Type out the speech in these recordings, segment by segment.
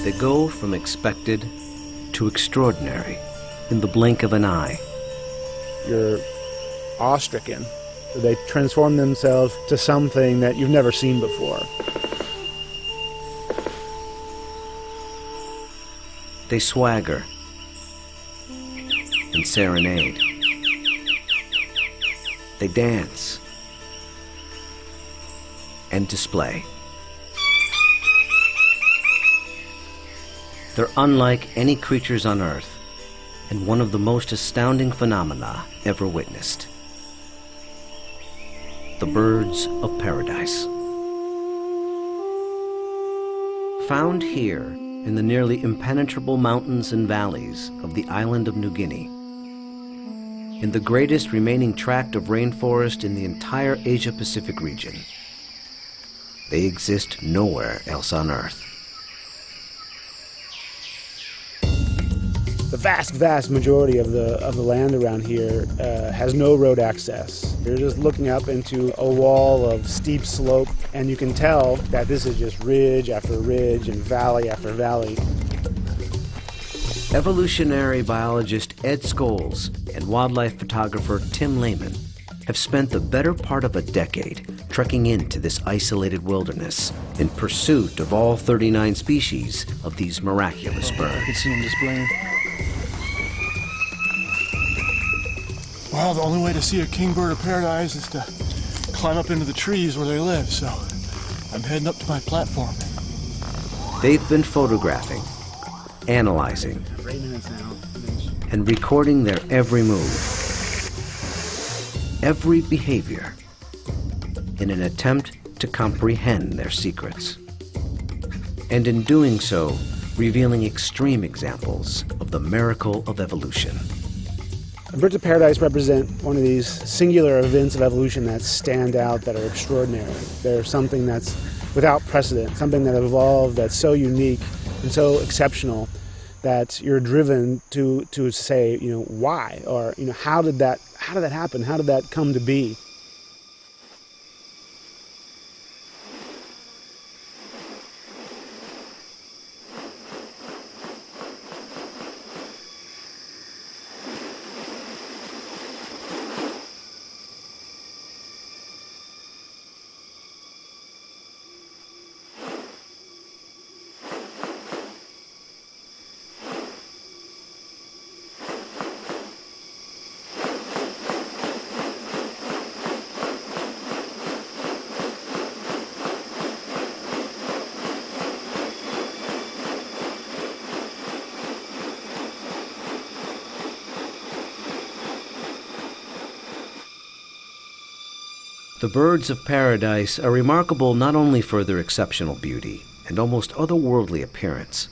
They go from expected to extraordinary in the blink of an eye. You're awestricken. They transform themselves to something that you've never seen before. They swagger and serenade. They dance and display. They're unlike any creatures on Earth, and one of the most astounding phenomena ever witnessed. The birds of paradise. Found here in the nearly impenetrable mountains and valleys of the island of New Guinea, in the greatest remaining tract of rainforest in the entire Asia-Pacific region. They exist nowhere else on Earth. The vast majority of the land around here has no road access. You're just looking up into a wall of steep slope, and you can tell that this is just ridge after ridge and valley after valley. Evolutionary biologist Ed Scholes and wildlife photographer Tim Lehman have spent the better part of a decade trekking into this isolated wilderness in pursuit of all 39 species of these miraculous birds. You can see them displaying. Well, the only way to see a kingbird of paradise is to climb up into the trees where they live, so I'm heading up to my platform. They've been photographing, analyzing, and recording their every move, every behavior, in an attempt to comprehend their secrets. And in doing so, revealing extreme examples of the miracle of evolution. Birds of paradise represent one of these singular events of evolution that stand out, that are extraordinary. They're something that's without precedent, something that evolved that's so unique and so exceptional that you're driven to say, why, or how did that happen? How did that come to be? The birds of paradise are remarkable not only for their exceptional beauty and almost otherworldly appearance,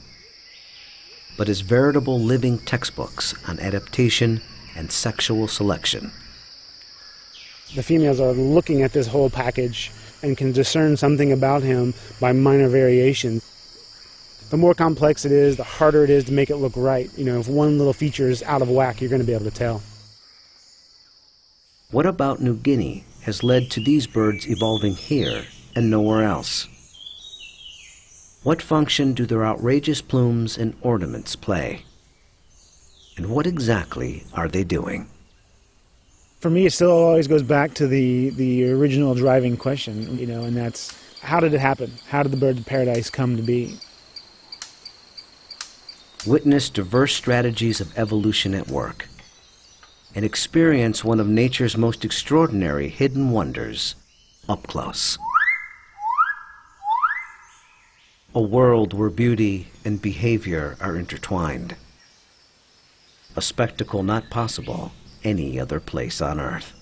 but as veritable living textbooks on adaptation and sexual selection. The females are looking at this whole package and can discern something about him by minor variation. The more complex it is, the harder it is to make it look right. If one little feature is out of whack, you're going to be able to tell. What about New Guinea has led to these birds evolving here and nowhere else? What function do their outrageous plumes and ornaments play? And what exactly are they doing? For me, it still always goes back to the original driving question, and that's, how did it happen? How did the birds of paradise come to be? Witness diverse strategies of evolution at work, and experience one of nature's most extraordinary hidden wonders up close. A world where beauty and behavior are intertwined. A spectacle not possible any other place on Earth.